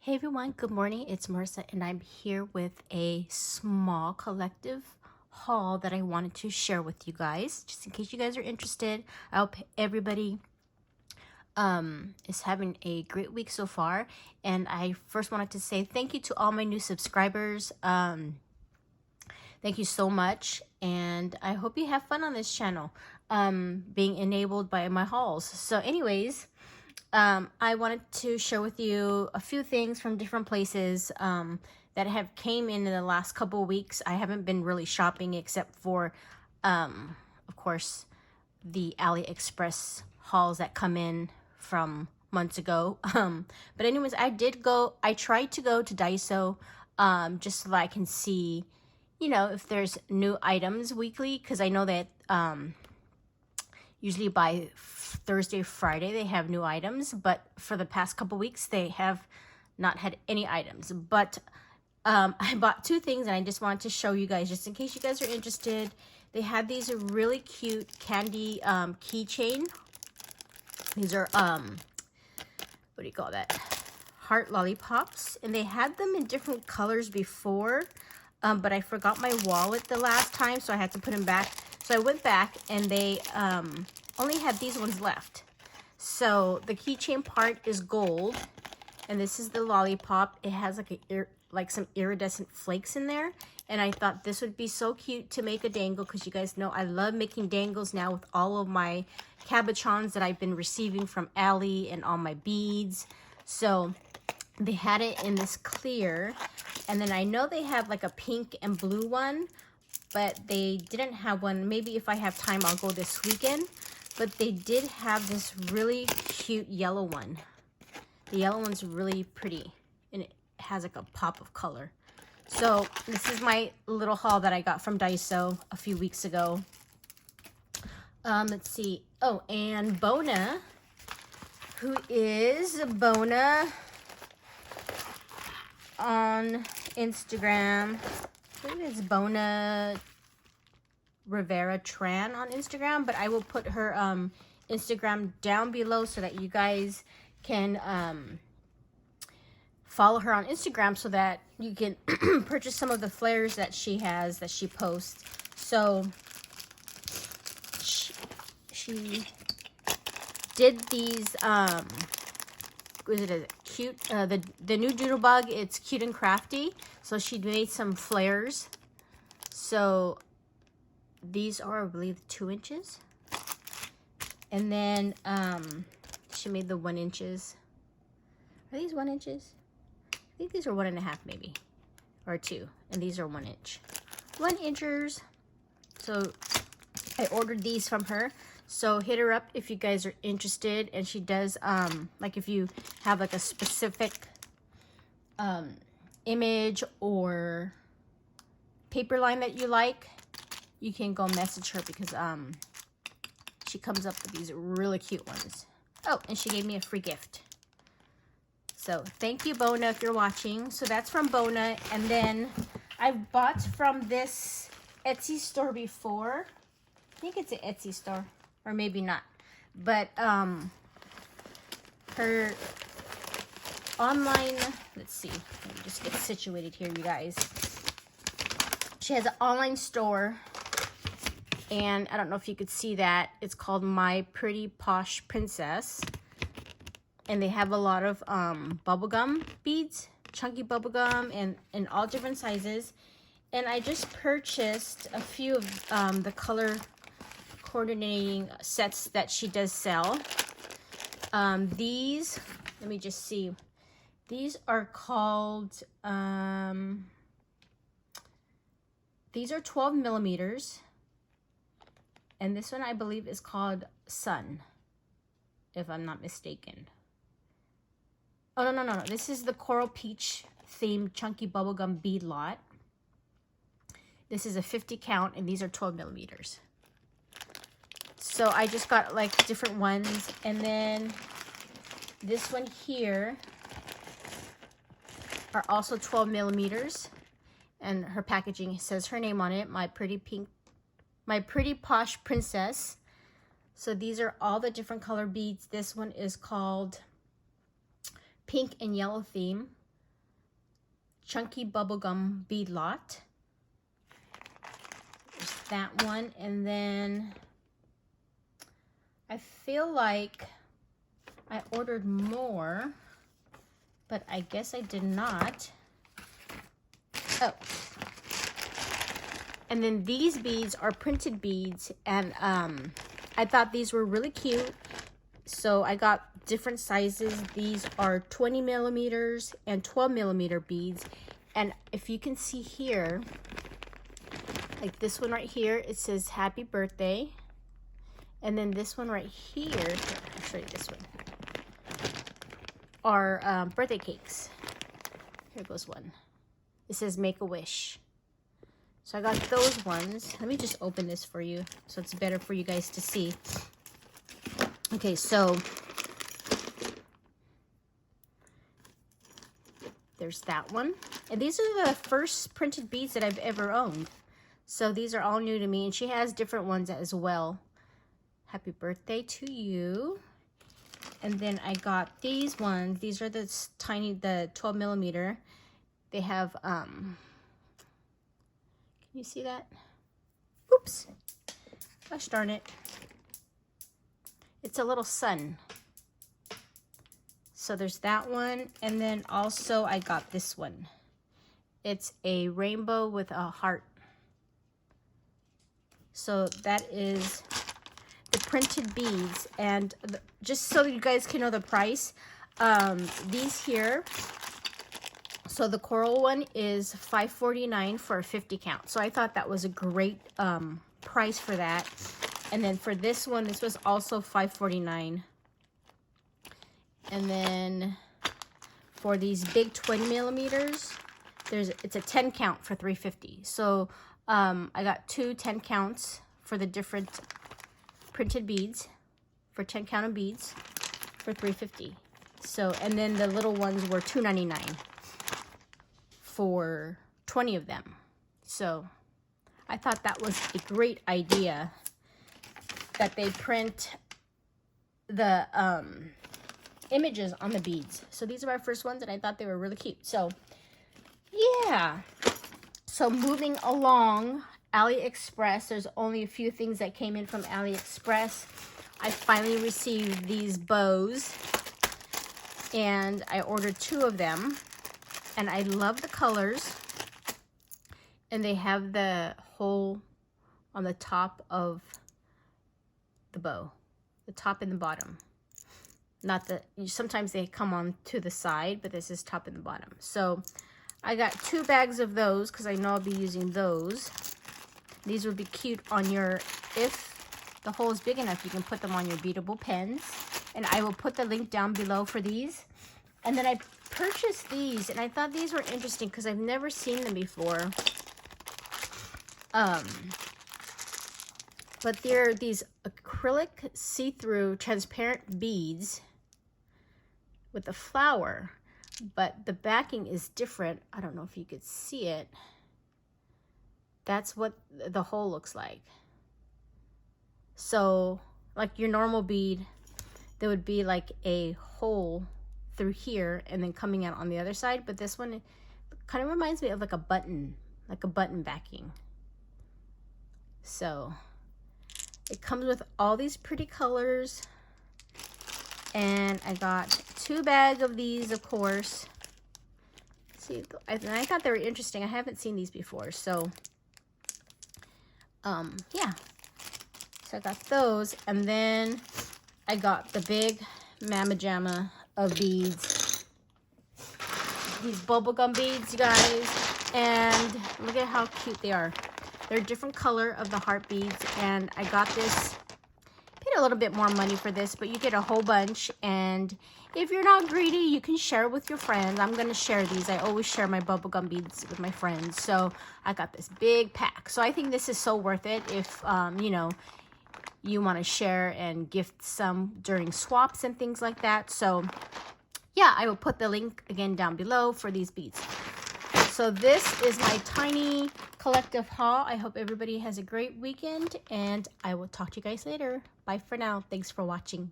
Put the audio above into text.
Hey everyone, good morning. It's Marissa and I'm here with a small collective haul that I wanted to share with you guys, just in case you guys are interested. I hope everybody is having a great week so far. And I first wanted to say thank you to all my new subscribers. Thank you so much, and I hope you have fun on this channel, being enabled by my hauls. So anyways, I wanted to share with you a few things from different places that have came in the last couple of weeks. I haven't been really shopping except for, of course, the AliExpress hauls that come in from months ago. But anyways, I tried to go to Daiso just so that I can see, you know, if there's new items weekly, because I know that usually by Thursday, Friday, they have new items, but for the past couple weeks, they have not had any items. But I bought two things, and I just wanted to show you guys, just in case you guys are interested. They had these really cute candy keychain. These are, what do you call that? Heart lollipops, and they had them in different colors before, but I forgot my wallet the last time, so I had to put them back. So I went back, and they only had these ones left. So the keychain part is gold, and this is the lollipop. It has like some iridescent flakes in there, and I thought this would be so cute to make a dangle, because you guys know I love making dangles now with all of my cabochons that I've been receiving from Ali and all my beads. So they had it in this clear, and then I know they have like a pink and blue one, but they didn't have one. Maybe if I have time, I'll go this weekend. But they did have this really cute yellow one. The yellow one's really pretty, and it has like a pop of color. So this is my little haul that I got from Daiso a few weeks ago. Let's see. Oh, and Bona, who is Bona on Instagram. I think it's Bona Rivera Tran on Instagram, but I will put her Instagram down below so that you guys can follow her on Instagram, so that you can purchase some of the flares that she has, that she posts. So she did these was it a cute the new doodlebug, it's cute and crafty, so she made some flares. So these are, I believe, 2 inches, and then she made the 1 inches. Are these 1 inches? I think these are 1.5 maybe, or 2, and these are 1 inch, 1 inchers. So I ordered these from her. So hit her up if you guys are interested. And she does like if you have like a specific image or paper line that you like, you can go message her, because she comes up with these really cute ones. Oh, and she gave me a free gift. So thank you, Bona, if you're watching. So that's from Bona. And then I bought from this Etsy store before. I think it's an Etsy store, or maybe not. But her online, let's see, let me just get situated here, you guys. She has an online store, and I don't know if you could see that. It's called My Pretty Posh Princess. And they have a lot of bubblegum beads, chunky bubblegum, and in all different sizes. And I just purchased a few of the color coordinating sets that she does sell. These, let me just see. These are called, these are 12 millimeters. And this one, I believe, is called Sun, if I'm not mistaken. Oh, no. This is the Coral Peach themed chunky bubblegum bead lot. This is a 50 count, and these are 12 millimeters. So I just got like different ones. And then this one here are also 12 millimeters. And her packaging says her name on it, My Pretty Posh Princess. So these are all the different color beads. This one is called Pink and Yellow Theme. chunky bubblegum bead lot. There's that one. And then I feel like I ordered more, but I guess I did not. Oh. And then these beads are printed beads, and I thought these were really cute. So I got different sizes. These are 20 millimeters and 12 millimeter beads. And if you can see here, like this one right here, it says happy birthday. And then this one right here, I'll show you this one, are birthday cakes. Here goes one. It says make a wish. So I got those ones. Let me just open this for you so it's better for you guys to see. Okay, so there's that one. And these are the first printed beads that I've ever owned. So these are all new to me, and she has different ones as well. Happy birthday to you. And then I got these ones. These are the tiny, the 12 millimeter. They have, can you see that? Oops. Gosh darn it. It's a little sun. So there's that one. And then also I got this one. It's a rainbow with a heart. So that is the printed beads. And just so you guys can know the price, these here, so the coral one is $5.49 for a 50 count. So I thought that was a great price for that. And then for this one, this was also $5.49. And then for these big 20 millimeters, it's a 10 count for $3.50. So I got two 10 counts for the different printed beads, for 10 count of beads for $3.50. So, and then the little ones were $2.99 for 20 of them. So I thought that was a great idea that they print the images on the beads. So these are my first ones, and I thought they were really cute. So yeah, so moving along, AliExpress, there's only a few things that came in from AliExpress. I finally received these bows, and I ordered 2 of them, and I love the colors. And they have the hole on the top of the bow, the top and the bottom. Not the, sometimes they come on to the side, but this is top and the bottom. So I got 2 bags of those because I know I'll be using those. These would be cute on your, if the hole is big enough, you can put them on your beadable pens. And I will put the link down below for these. And then I purchased these, and I thought these were interesting because I've never seen them before. But they're these acrylic see-through transparent beads with a flower, but the backing is different. I don't know if you could see it. That's what the hole looks like. So like your normal bead, there would be like a hole through here and then coming out on the other side, but this one kind of reminds me of like a button backing. So it comes with all these pretty colors, and I got 2 bags of these, of course. See, I thought they were interesting. I haven't seen these before, so yeah. So I got those, and then I got the big mamma jamma of beads. These bubblegum beads, you guys, and look at how cute they are. They're a different color of the heart beads, and I got this, paid a little bit more money for this, but you get a whole bunch, and if you're not greedy, you can share with your friends. I'm going to share these. I always share my bubblegum beads with my friends, so I got this big pack. So I think this is so worth it if, you know, you want to share and gift some during swaps and things like that. So yeah, I will put the link again down below for these beads. So this is my tiny collective haul. I hope everybody has a great weekend, and I will talk to you guys later. Bye for now. Thanks for watching.